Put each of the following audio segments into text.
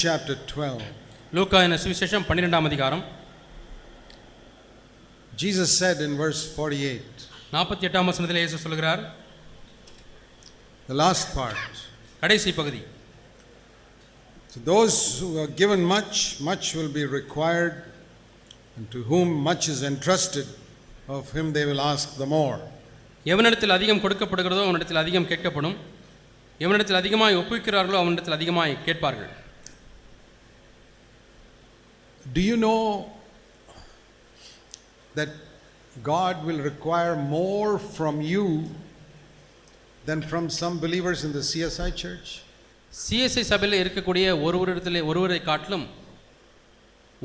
chapter 12. லூக்காவின் சுவிசேஷம் 12ஆம் அதிகாரம். Jesus said in verse 48. 48ஆம் வசனத்திலே இயேசு சொல்கிறார், the last part. கடைசி பகுதி. To those who are given much, much will be required, and to whom much is entrusted, of him they will ask the more. எவனிடத்தில் அதிகம் கொடுக்கப்படுகிறதோ அவனிடத்தில் அதிகம் கேட்கப்படும், எவனிடத்தில் அதிகமாய் ஒப்புவிக்கிறார்களோ அவனிடத்தில் அதிகமாய் கேட்பார்கள். Do you know that God will require more from you than from some believers in the CSI church? CSI சபையில் இருக்கக்கூடிய ஒருவரை காட்டிலும்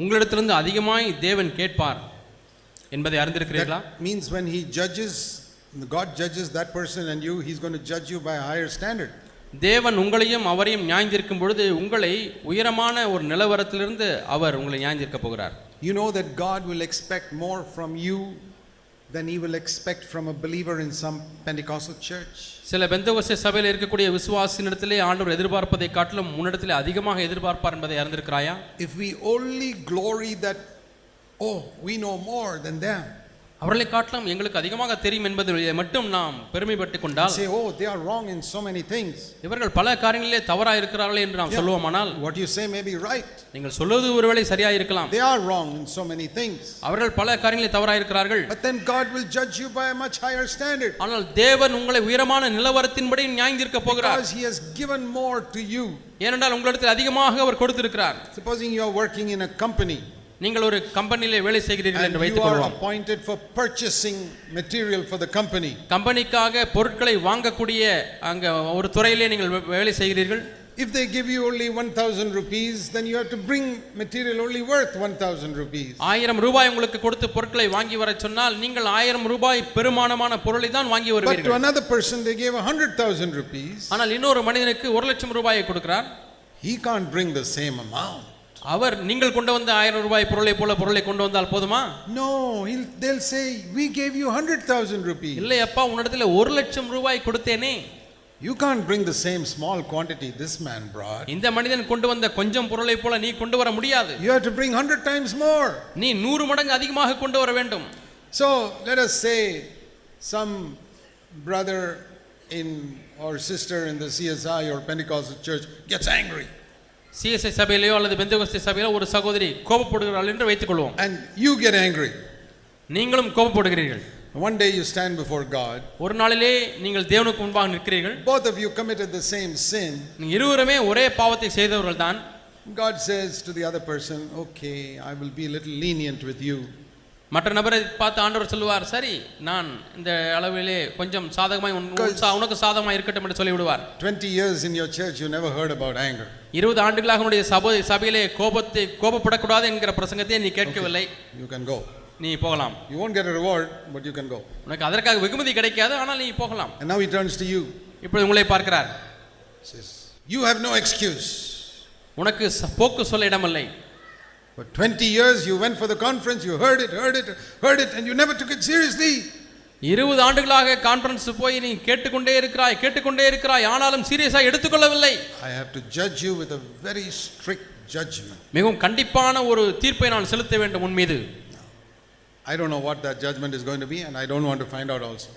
உங்களிடத்திலிருந்து அதிகமாய் தேவன் கேட்பார் என்பதை அறிந்திருக்கிறீர்களா? That means when God judges that person and you, he's going to judge you by a higher standard. தேவன் உங்களையும் அவரையும் நியாயந்தீர்க்கும் பொழுது உங்களை உயரமான ஒரு நிலவரத்திலிருந்து அவர் உங்களை நியாயந்தீர்க்க போகிறார். You know that God will expect more from you than he will expect from a believer in some Pentecostal church. சில பெந்தகோஸ்தே சபையில் இருக்கக்கூடிய விசுவாசியினிடத்திலே ஆண்டவர் எதிர்பார்ப்பதை காட்டிலும் முன்னிடத்திலே அதிகமாக எதிர்பார்ப்பார் என்பதை அறிந்திருக்கிறாயா? If we only glory that, oh, we know more than them, அவர்களை காட்டிலும் எங்களுக்கு அதிகமாக தெரியும் என்பதை மட்டும் நாம் பெருமைப்பட்டுக் கொண்டால், say, oh, they are wrong in so many things, இவர்கள் பல காரியங்களிலே தவறாக இருக்கிறார்கள் என்று நாம் சொல்லுவோமானால், what you say may be right, நீங்கள் சொல்வது ஒருவேளை சரியாக இருக்கலாம், they are wrong in so many things, அவர்கள் பல காரியங்களிலே தவறாக இருக்கிறார்கள், but then God will judge you by a much higher standard. ஆனால் தேவன் உங்களை உயரமான நிலவரத்தின்படி நியாயந்தீர்க்க போகிறார். Because he has given more to you. ஏனென்றால் உங்களிடத்தில் அதிகமாக அவர் கொடுத்திருக்கிறார். Supposing you are working in a company, நீங்கள் ஒரு கம்பெனியிலே வேலை செய்கிறீர்கள் என்று வைத்துக் கொள்வோம், கொள்வோம், you are appointed for purchasing material for the company, கம்பெனிக்காக பொருட்களை வாங்கக்கூடிய அங்க ஒரு துறையிலே நீங்கள் வேலை செய்கிறீர்கள். If they give you only 1000 rupees, then you have to bring material only worth 1000 rupees. 1000 ரூபாய் உங்களுக்கு கொடுத்து பொருட்களை வாங்கி வர சொன்னால் நீங்கள் 1000 ரூபாய் பெருமானமான பொருளை தான் வாங்கி வருவீர்கள். But to another person they gave 100,000 rupees. ஆனால் இன்னொரு மனிதனுக்கு 1,00,000 ரூபாயை கொடுக்கிறார். He can't bring the same amount. அவர் நீங்கள் கொண்டு வந்த 1000 ரூபாய் பொருளை போல பொருளை கொண்டு வந்தால் போதுமா? No, they'll say we gave you 100,000 rupees. இல்லை அப்பா, உன்னிடத்தில் 1,00,000 ரூபாய் கொடுத்தேனே. You can't bring the same small quantity this man brought. இந்த மனிதன் கொண்டு வந்த கொஞ்சம் பொருளை போல நீ கொண்டு வர முடியாது. You have to bring 100 times more. நீ 100 மடங்கு அதிகமாக கொண்டு வர வேண்டும். So let us say some brother in or sister in the CSI or Pentecostal church gets angry. CSI சபையிலோ அல்லது பெந்தகோஸ்தே சபையிலோ ஒரு சகோதரி கோபப்படுகிறாள் என்று வைத்துக் கொள்வோம். And you get angry. நீங்களும் கோபப்படுகிறீர்கள். One day you stand before God. ஒரு நாளிலே நீங்கள் தேவனுக்கு முன்பாக நிற்கிறீர்கள். Both of you committed the same sin. நீங்கள் இருவருமே ஒரே பாவத்தை செய்தவர்கள் தான். God says to the other person, okay, I will be a little lenient with you. மற்ற நபரை பார்த்து ஆண்டவர் சொல்லுவார், சரி நான் இந்த அளவிலே கொஞ்சம் சாதகமாய் உனக்கு சாதகமாய் இருக்கட்டும் என்று சொல்லி விடுவார். 20 years in your church you never heard about anger. 20 ஆண்டுகளாக உன்னுடைய சபையிலே கோபப்படக்கூடாது என்கிற பிரசங்கத்தை நீ கேட்கவில்லை. You can go. நீ போகலாம். You won't get a reward, but you can go. உனக்கு அதற்காக வெகுமதி கிடைக்காது, ஆனால் நீ போகலாம். And now he turns to you. இப்பொழுது உங்களை பார்க்கிறார். Says, you have no excuse. உனக்கு போக்கு சொல்ல இடமில்லை. For 20 years you went for the conference, you heard it and you never took it seriously. 20 ஆண்டுகளாக கான்ஃபரன்ஸ் போய் நீ கேட்டுக்கொண்டே இருக்கிறாய், ஆனாலும் சீரியஸா எடுத்துக்கொள்ளவில்லை. I have to judge you with a very strict judgment. மிகவும் கண்டிப்பான ஒரு தீர்ப்பை நான் செலுத்த வேண்டும் உன் மீது. I don't know what that judgment is going to be and I don't want to find out also.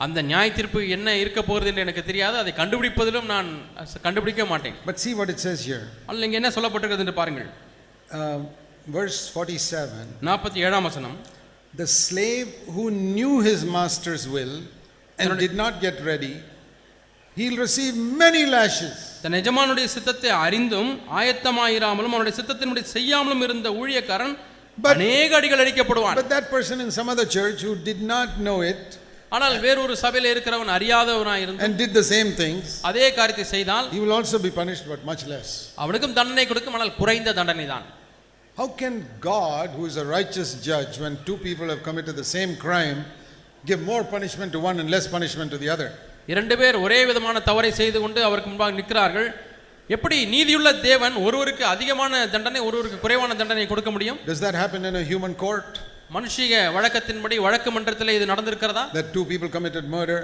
அந்த நியாய தீர்ப்பு என்ன இருக்க போகிறது என்று எனக்கு தெரியாது, அதை கண்டுபிடிப்பதிலும் நான் கண்டுபிடிக்க மாட்டேன். But see what it says here. அல்ல இங்க என்ன சொல்லப்பட்டிருக்கிறது என்று பாருங்கள். Verse 47. 47ஆம் வசனம். The slave who knew his master's will and did not get ready, he'll receive many lashes. தன் எஜமானுடைய சித்தத்தை அறிந்தும் ஆயத்தமாயிராமலும் அவனுடைய சித்தத்தின்படி செய்யாமலும் இருந்த ஊழியக்காரன் அநேக அடிகள் அடிக்கப்படுவான். But that person in some other church who did not know it, ஆனால் வேறொரு சபையில இருக்கிறவன் அறியாதவனாய் இருந்து and did the same things, அதே காரியத்தை செய்தால் he will also be punished but much less. அவனுக்கும் தண்டனை கொடுக்கும், ஆனால் குறைந்த தண்டனை தான். How can God, who is a righteous judge, when two people have committed the same crime, give more punishment to one and less punishment to the other? இரண்டு பேர் ஒரே விதமான தவறை செய்து கொண்டு அவருக்கு முன்பாக நிற்கிறார்கள். எப்படி நீதியுள்ள தேவன் ஒருவருக்கு அதிகமான தண்டனை ஒருவருக்கு குறைவான தண்டனை கொடுக்க முடியும்? Does that happen in a human court? மனுஷிக வழக்கத்தின்படி வழக்கு மன்றத்தில் இது நடந்திருக்கிறதா? That two people committed murder.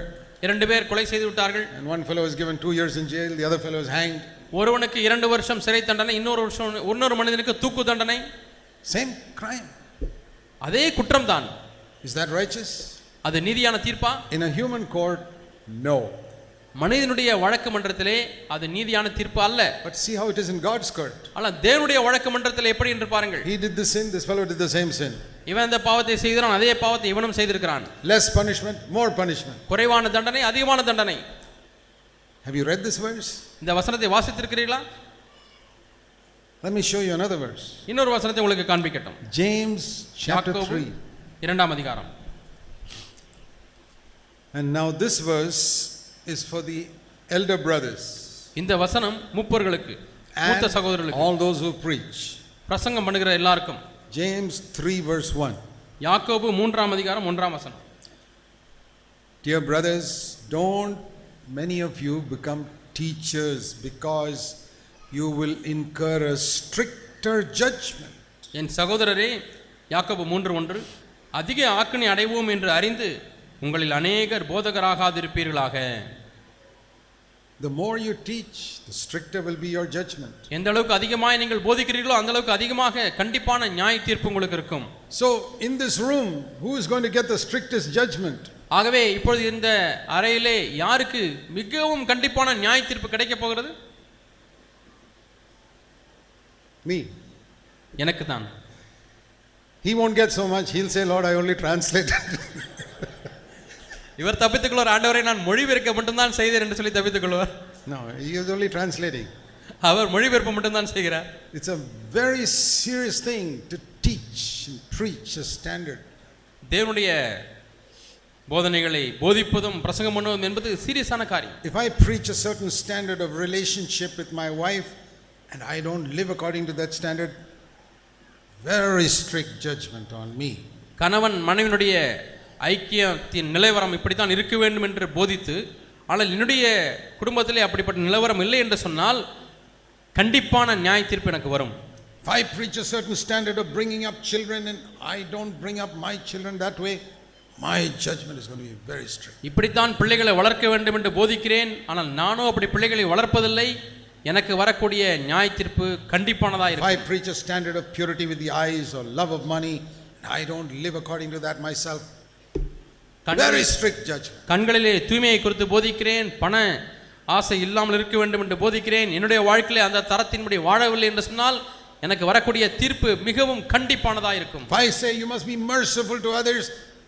இரண்டு பேர் கொலை செய்து விட்டார்கள். And one fellow is given 2 years in jail, the other fellow is hanged. ஒருவனுக்கு 2 வருஷம் சிறை தண்டனை, இன்னொரு மனிதனுக்கு தூக்கு தண்டனை. Same crime. அதே குற்றம் தான். Is that righteous? அது நீதியான தீர்ப்பா? In a human court, no. மனிதனுடைய வழக்கு மன்றத்திலே அது நீதியான தீர்ப்பு அல்ல. But see how it is in God's court. ஆனா தேவனுடைய வழக்கு மன்றத்திலே எப்படி என்று பாருங்கள். He did the sin, this fellow did the same sin. இவன் அந்த பாவத்தை செய்கிறான், அதே பாவத்தை இவனும் செய்திருக்கிறான். Less punishment, more punishment. குறைவான தண்டனை, அதிகமான தண்டனை. Have you read this verse? இந்த வசனத்தை வாசித்திருக்கிறீர்களா? Let me show you another verse. இன்னொரு வசனத்தை உங்களுக்கு காண்பிக்கட்டும். James chapter 3. இரண்டாம் அதிகாரம். And now this verse is for the elder brothers. இந்த வசனம் மூப்பர்களுக்கு, மூத்த சகோதரர்களுக்கு, all those who preach. பிரசங்கம் பண்ணுகிற எல்லாருக்கும். James 3 verse 1. யாக்கோபு 3ஆம் அதிகாரம் 1ஆம் வசனம். Dear brothers, don't many of you become teachers because you will incur a stricter judgment. என் சகோதரரே, யாக்கோபு 3:1, அதிக ஆக்கினை அடைவோம் என்று அறிந்து உங்களில் அநேகர் போதகராகாதிருப்பீர்களாக. The more you teach, the stricter will be your judgment. எந்த அளவுக்கு அதிகமாக நீங்கள் போதிக்கிறீர்களோ அந்த அளவுக்கு அதிகமாக கண்டிப்பான நியாய தீர்ப்பு உங்களுக்கு இருக்கும். So in this room, who is going to get the strictest judgment? ஆகவே இப்பொழுது இந்த அறையிலே யாருக்கு மிகவும் கண்டிப்பான நியாய தீர்ப்பு கிடைக்க போகிறது? Me. எனக்கு தான். He won't get so much. He'll say, Lord, I only translated. இவர் தப்பித்துக்கொள்வார், ஆண்டவரை நான் மொழிபெயர்க்க மட்டும்தான் செய்தேன் என்று சொல்லி தப்பித்துக்கொள்வார். No, he is only translating. அவர் மொழிபெயர்ப்பு மட்டும்தான் செய்கிறார். It's a very serious thing to teach and preach a standard. தேவனுடைய போதனைகளை போதிப்பதும் பிரசங்கம் பண்ணுவதும் என்பது சீரியஸான காரியம். If I preach a certain standard of relationship with my wife and I don't live according to that standard, very strict judgment on me. கணவன் மனைவியினுடைய ஐக்கியத்தின் நிலவரம் இப்படித்தான் இருக்க வேண்டும் என்று போதித்து, ஆனால் என்னுடைய குடும்பத்திலே அப்படிப்பட்ட நிலவரம் இல்லை என்று சொன்னால் கண்டிப்பான நியாய தீர்ப்பு எனக்கு வரும். If I preach a certain standard of bringing up children and I don't bring up my children that way, my judgment is going to be very strict. இப்படித்தான் பிள்ளைகளை வளர்க்க வேண்டும் என்று போதிக்கிறேன், ஆனால் நானும் அப்படி பிள்ளைகளை வளர்ப்பதில்லை, எனக்கு வரக்கூடிய நியாய தீர்ப்பு கண்டிப்பானதா இருக்கும். If I preach a standard of purity with the eyes or love of money, I don't live according to that myself, very strict judgment. கண்களிலே தூய்மையை குறித்து போதிக்கிறேன், பண ஆசை இல்லாமல் இருக்க வேண்டும் என்று போதிக்கிறேன், என்னுடைய வாழ்க்கையிலே அந்த தரத்தின்படி வாழவில்லை என்று சொன்னால் எனக்கு வரக்கூடிய தீர்ப்பு மிகவும் கண்டிப்பானதா இருக்கும். If I say you must be merciful to others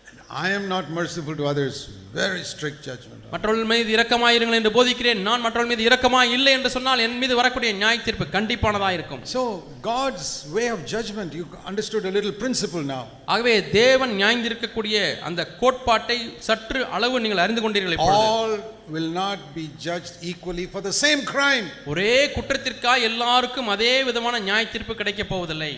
and I am not merciful to others, very strict judgment. மற்றவர்கள் மீது இரக்கமாயிருங்கள் என்று போதிக்கிறேன், நான் மற்றவர்கள் மீது இரக்கமாய் இல்லை என்று சொன்னால் என் மீது வரக்கூடிய நியாய தீர்ப்பு கண்டிப்பானதா இருக்கும். So God's way of judgment, you understood a little principle now. ஆகவே தேவன் நியாயந்திருக்கக்கூடிய அந்த கோட்பாட்டை சற்று அளவு நீங்கள் அறிந்து கொண்டீர்கள். இப்பொழுது all will not be judged equally for the same crime. ஒரே குற்றத்திற்காக எல்லாருக்கும் அதே விதமான நியாய தீர்ப்பு கிடைக்க போவதில்லை.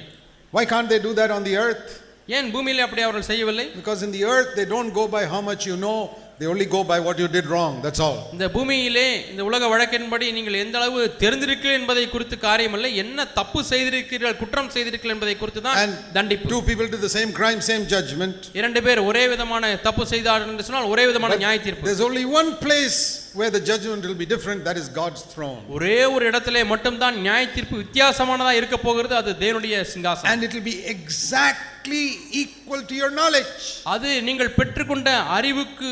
Why can't they do that on the earth? ஏன் பூமியிலே அப்படி அவர்கள் செய்யவில்லை? Because in the earth they don't go by how much you know, they only go by what you did wrong, that's all. இந்த பூமியிலே இந்த உலக வழக்கின்படி நீங்கள் எந்த அளவு தெரிந்திருக்கிறீர்கள் என்பதை குறித்து காரியம் இல்லை, என்ன தப்பு செய்திருக்கிறீர்கள், குற்றம் செய்திருக்கிறீர்கள் என்பதை குறித்து தான் தண்டிப்பு. Two people did the same crime, same judgment. இரண்டு பேர் ஒரே விதமான தப்பு செய்தார்கள் என்று சொன்னால் ஒரே விதமான நியாய தீர்ப்பு. There's only one place where the judgment will be different, that is God's throne. ஒரே ஒரு இடத்திலே மட்டும் தான் நியாய தீர்ப்பு வித்தியாசமானதா இருக்க போகிறது, அது தேவனுடைய சிங்காசனம். And it will be exactly equal to your knowledge. அது நீங்கள் பெற்றுக்கொண்ட அறிவுக்கு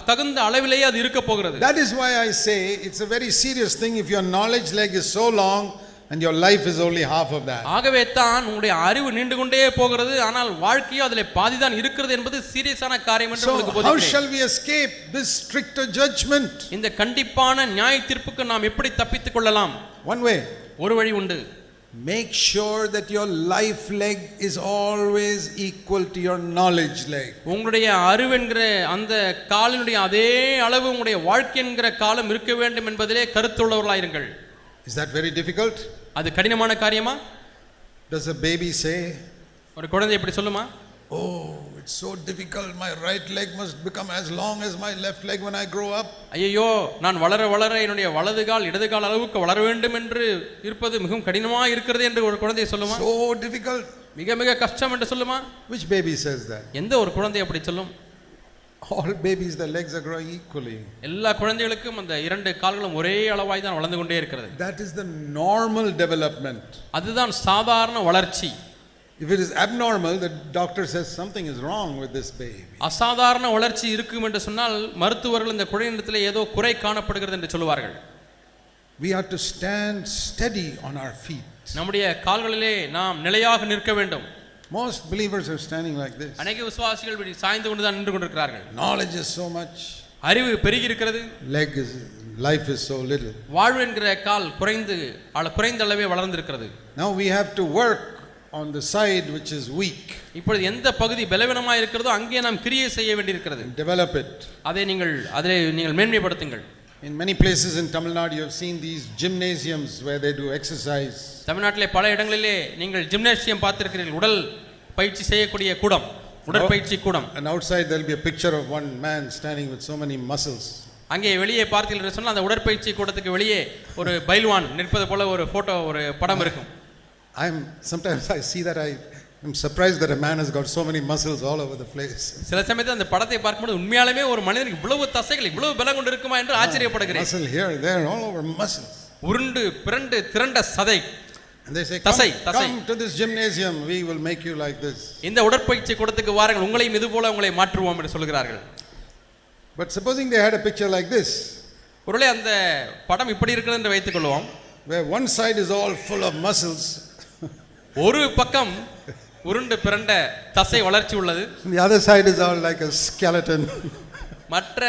தகுந்த அளவிலேயே அது இருக்க போகிறது. That is why I say it's a very serious thing if your knowledge leg is so long and your life is only half of that. ஆகவே தான் உங்களுடைய அறிவு நீண்டு கொண்டே போகிறது, ஆனால் வாழ்க்கையோ அதிலே பாதி தான் இருக்கிறது என்பது சீரியஸான காரியம் என்று உங்களுக்கு போதிக்கிறேன். How shall we escape this stricter judgment? இந்த கண்டிப்பான நியாய தீர்ப்புக்கு நாம் எப்படி தப்பித்துக் கொள்ளலாம்? One way. ஒரு வழி உண்டு. Make sure that your life leg is always equal to your knowledge leg. உங்களுடைய அறிவு என்கிற அந்த காலினுடைய அதே அளவு உங்களுடைய வாழ்க்கை என்கிற காலம் இருக்க வேண்டும் என்பதிலே கருத்துள்ளவர்களாயிருங்கள். Is that very difficult? அது கடினமான காரியமா? Does a baby say, ஒரு குழந்தை எப்படி சொல்லுமா? oh, it's so difficult, my right leg must become as long as my left leg when I grow up? ஐயோ, நான் வளர வளர என்னுடைய வலது கால் இடது கால் அளவுக்கு வளர வேண்டும் என்று இருப்பது மிகவும் கடினமாக இருக்கிறது என்று ஒரு குழந்தை சொல்லுமா? So difficult. மிக மிக கஷ்டம் என்று சொல்லுமா? Which baby says that? எந்த ஒரு குழந்தை அப்படி சொல்லும்? All babies, their legs are growing equally. எல்லா குழந்தைகளுக்கும் அந்த இரண்டு கால்களும் ஒரே அளவாய் தான் வளர்ந்து கொண்டே இருக்கிறது. That is the normal development. அதுதான் சாதாரண வளர்ச்சி. If it is abnormal, the doctor says something is wrong with this baby. அசாதாரண வளர்ச்சி இருக்கும் என்று சொன்னால் மருத்துவர்கள் இந்த குழந்தையிடத்தில் ஏதோ குறை காணப்படுகிறது என்று சொல்வார்கள். We have to stand steady on our feet. நம்முடைய கால்களிலே நாம் நிலையாக நிற்க வேண்டும். Most believers are standing like this. அநேக விசுவாசிகள் இப்படி சாய்ந்து கொண்டு தான் நின்று கொண்டிருக்கிறார்கள். Knowledge is so much. அறிவு பெருகி இருக்கிறது. Life is so little. வாழ்வு என்கிற கால் குறைந்த அளவே வளர்ந்திருக்கிறது. Now we have to work on the side which is weak. இப்பொழுது எந்த பகுதி பலவீனமாக இருக்கிறதோ அங்கே நாம் கிரியை செய்ய வேண்டியிருக்கிறது. Develop it. அதை நீங்கள் மேன்மைப்படுத்துங்கள். In many places in Tamil Nadu you have seen these gymnasiums where they do exercise. தமிழ்நாட்டிலே பல இடங்களிலே நீங்கள் ஜிம்னேசியம் பார்த்திருக்கிறீர்கள். உடல் பயிற்சி செய்யக்கூடிய கூடம், உடற்பயிற்சி கூடம். And outside there will be a picture of one man standing with so many muscles. அங்கே வெளியே பார்த்தீர்கள் என்று சொன்னால் அந்த உடற்பயிற்சி கூடத்துக்கு வெளியே ஒரு பைல்வான் நிற்பது போல ஒரு போட்டோ, ஒரு படம் இருக்கும். Sometimes I see that I'm surprised that a man has got so many muscles all over the place. சில சமயத்தில் அந்த படத்தை பார்க்கும்போது உண்மையாலுமே ஒரு மனிதனுக்கு இவ்வளவு தசைகள் இவ்வளவு பலம் கொண்டு இருக்குமா என்று ஆச்சரியப்படுகிறேன். Muscle here, there, all over muscles. உருண்டு பிரண்டு திரண்ட சதை. And they say, come to this gymnasium, we will make you like this. இந்த உடற்பயிற்சி கூடத்துக்கு வாருங்கள், உங்களையும் இது போல உங்களை மாற்றுவோம் என்று சொல்கிறார்கள். But supposing they had a picture like this. ஒருவேளை அந்த படம் இப்படி இருக்கிறது என்று வைத்துக் கொள்வோம். Where one side is all full of muscles. ஒரு பக்கம் உருண்டு பிரண்ட தசை வளர்ச்சி உள்ளது. The other side is all like a skeleton. மற்ற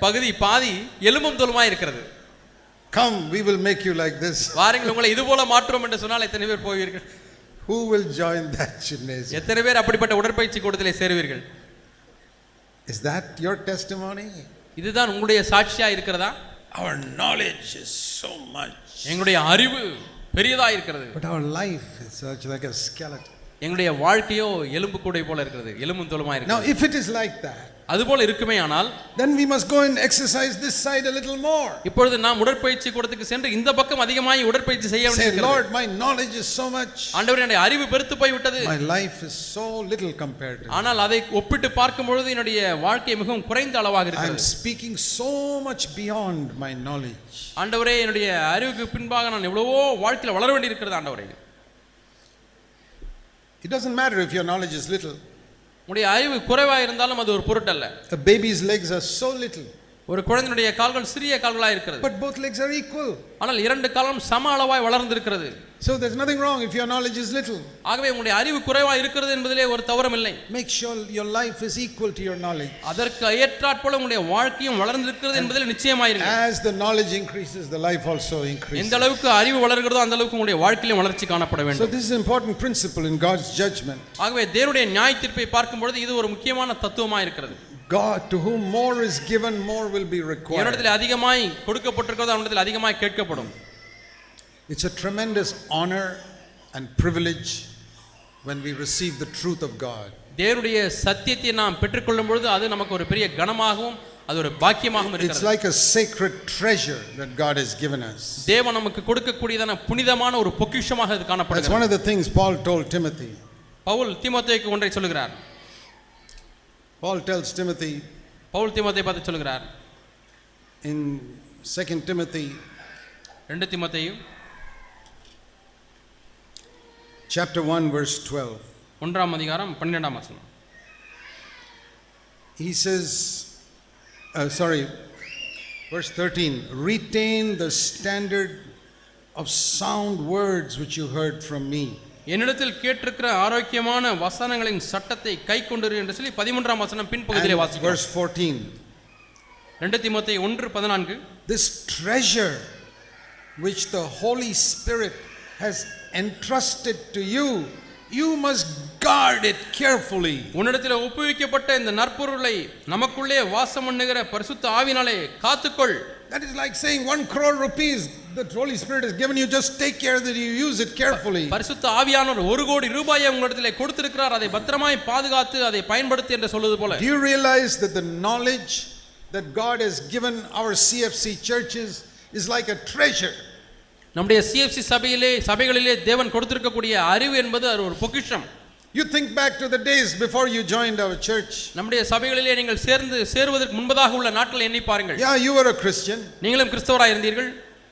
பகுதி பாதி எலும்பும் தோலுமாய் இருக்கிறது. Come, we will make you like this. வாருங்கள், உங்களை இது போல மாற்றுவோம் என்று சொன்னால் எத்தனை பேர் போவீர்கள்? Who will join that gymnasium? எத்தனை பேர் அப்படிப்பட்ட உடற்பயிற்சி கூடத்திலே சேருவீர்கள்? Is that your testimony? இதுதான் உங்களுடைய சாட்சியா இருக்கிறதா? Our knowledge is so much. எங்களுடைய அறிவு பெரியதா இருக்கிறது. But our life is such like a skeleton. எங்களுடைய வாழ்க்கையோ எலும்பு கூடை போல இருக்கிறது, எலும்பும் தோலுமாய் இருக்கிறது. Now if it is like that, அதுபோல இருக்குமே ஆனால் then we must go and exercise this side a little more. இப்பொழுது நாம் உடற்பயிற்சி கூடத்துக்கு சென்று இந்த பக்கம் அதிகமாய் உடற்பயிற்சி செய்ய வேண்டியிருக்கிறது. Say, Lord, my knowledge is so much. ஆண்டவரே, என்னுடைய அறிவு பெருத்து போய் விட்டது. My life is so little compared to. ஆனால் அதை ஒப்பிட்டு பார்க்கும் பொழுது என்னுடைய வாழ்க்கை மிகவும் குறைந்த அளவாக இருக்கிறது. I am speaking so much beyond my knowledge. ஆண்டவரே, என்னுடைய அறிவுக்கு பின்பாக நான் எவ்வளவோ வாழ்க்கையில் வளர வேண்டியிருக்கிறது ஆண்டவரே. It doesn't matter if your knowledge is little. உடைய அறிவு குறைவா இருந்தாலும் அது ஒரு பொருட்டல்ல. A baby's legs are so little. ஒரு குழந்தையுடைய கால்கள் சிறிய கால்களாக இருக்கிறது. But both legs are equal. ஆனால் இரண்டு கால்களும் சம அளவாய் வளர்ந்திருக்கிறது. So there's nothing wrong if your knowledge is little. ஆகவே உங்களுடைய அறிவு குறைவா இருக்கிறது என்பதிலே ஒரு தவறும் இல்லை. Make sure your life is equal to your knowledge. அதற்கு ஏற்றாற்போல உங்களுடைய வாழ்க்கையும் வளர்ந்திருக்கிறது என்பதில் நிச்சயமாயிருங்கள். As the knowledge increases, the life also increases. எந்த அளவுக்கு அறிவு வளர்கிறதோ அந்த அளவுக்கு உங்களுடைய வாழ்க்கையிலும் வளர்ச்சி காணப்பட வேண்டும். So this is an important principle in God's judgment. ஆகவே தேவனுடைய நியாய தீர்ப்பை பார்க்கும் பொழுது இது ஒரு முக்கியமான தத்துவமாக இருக்கிறது. God, to whom more is given, more will be required. என்னிடத்தில் அதிகமாய் கொடுக்கப்பட்டிருக்கிறது அவனிடத்தில் அதிகமாய் கேட்கப்படும். It's a tremendous honor and privilege when we receive the truth of God. தேவனுடைய சத்தியத்தை நாம் பெற்றுக்கொள்ளும் பொழுது அது நமக்கு ஒரு பெரிய கனமாகவும் அது ஒரு பாக்கியமாகவும் இருக்கிறது. It's like a sacred treasure that God has given us. தேவன் நமக்கு கொடுக்கக்கூடியதான புனிதமான ஒரு பொக்கிஷமாக இது காணப்படுகிறது. That's one of the things Paul told Timothy. Pavul தீமோத்தேயுக்கு ஒன்றை சொல்கிறார். Paul tells Timothy, பவுல் தீமோத்தேயை பார்த்து சொல்கிறார் in 2 Timothy 2 தீமோத்தேயு chapter 1 verse 12. 1ஆம் அதிகாரம் 12ஆம் வசனம். He says, verse 13, retain the standard of sound words which you heard from me. என்னிடத்தில் கேட்டிருக்கிற ஆரோக்கியமான வசனங்களின் சட்டத்தை கைக்கொண்டிரு என்று சொல்லி 13ஆம் வசனம் பின்பகுதியிலே வாசிக்கிறோம். Verse 14. 2 தீமோத்தேயு 1:14. This treasure which the Holy Spirit has entrusted to you, you must guard it carefully. உன்னிடத்தில் ஒப்புவிக்கப்பட்ட இந்த நற்பொருளை நமக்குள்ளே வாசம் பண்ணுகிற பரிசுத்த ஆவியினாலே காத்துக்கொள். That is like saying 1 crore rupees the Holy Spirit has given you, just take care that you use it carefully. பரிசுத்த ஆவியானவர் 1 கோடி ரூபாயை உங்களிடத்தில் கொடுத்திருக்கிறார், அதை பத்திரமாய் பாதுகாத்து அதை பயன்படுத்து என்று சொல்வது போல. Do you realize that the knowledge that God has given our CFC churches is like a treasure? நம்முடைய CFC சபைகளிலே தேவன் கொடுத்திருக்கக்கூடிய அறிவு என்பது ஒரு பொக்கிஷம். You think back to the days before you joined our church. நம்முடைய சபைகளிலே நீங்கள் சேருவதற்கு முன்பதாக உள்ள நாட்களை எண்ணி பாருங்கள். Yeah, you were a Christian. நீங்களும் கிறிஸ்தவராய் இருந்தீர்கள்.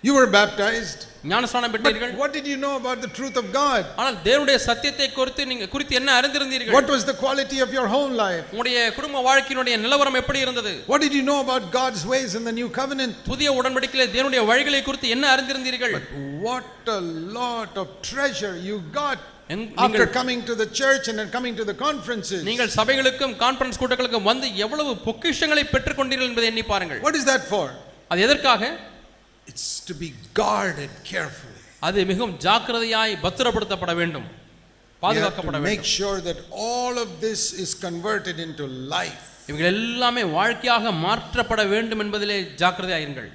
You were baptized. ஞானஸ்நானம் பெற்றீர்கள். What did you know about the truth of God? ஆனால் தேவனுடைய சத்தியத்தை குறித்து என்ன அறிந்திருந்தீர்கள்? What was the quality of your home life? உங்களுடைய குடும்ப வாழ்க்கையினுடைய நிலவரம் எப்படி இருந்தது? What did you know about God's ways in the new covenant? புதிய உடன்படிக்கையிலே தேவனுடைய வழிகளை குறித்து என்ன அறிந்திருந்தீர்கள்? But what a lot of treasure you got after coming to the church and then coming to the conferences. நீங்கள் சபைகளுக்கும் கான்ஃபரன்ஸ் கூட்டங்களுக்கும் வந்து எவ்வளவு பொக்கிஷங்களை பெற்றுக்கொண்டீர்கள் என்பதை எண்ணி பாருங்கள். What is that for? அது எதற்காக? It's to be guarded carefully. அது மிகவும் ஜாக்கிரதையாய் பத்திரப்படுத்தப்பட வேண்டும், பாதுகாக்கப்பட வேண்டும். Make sure that all of this is converted into life. இவைகள் எல்லாமே வாழ்க்கையாக மாற்றப்பட வேண்டும் என்பதிலே ஜாக்கிரதையாயிருங்கள்.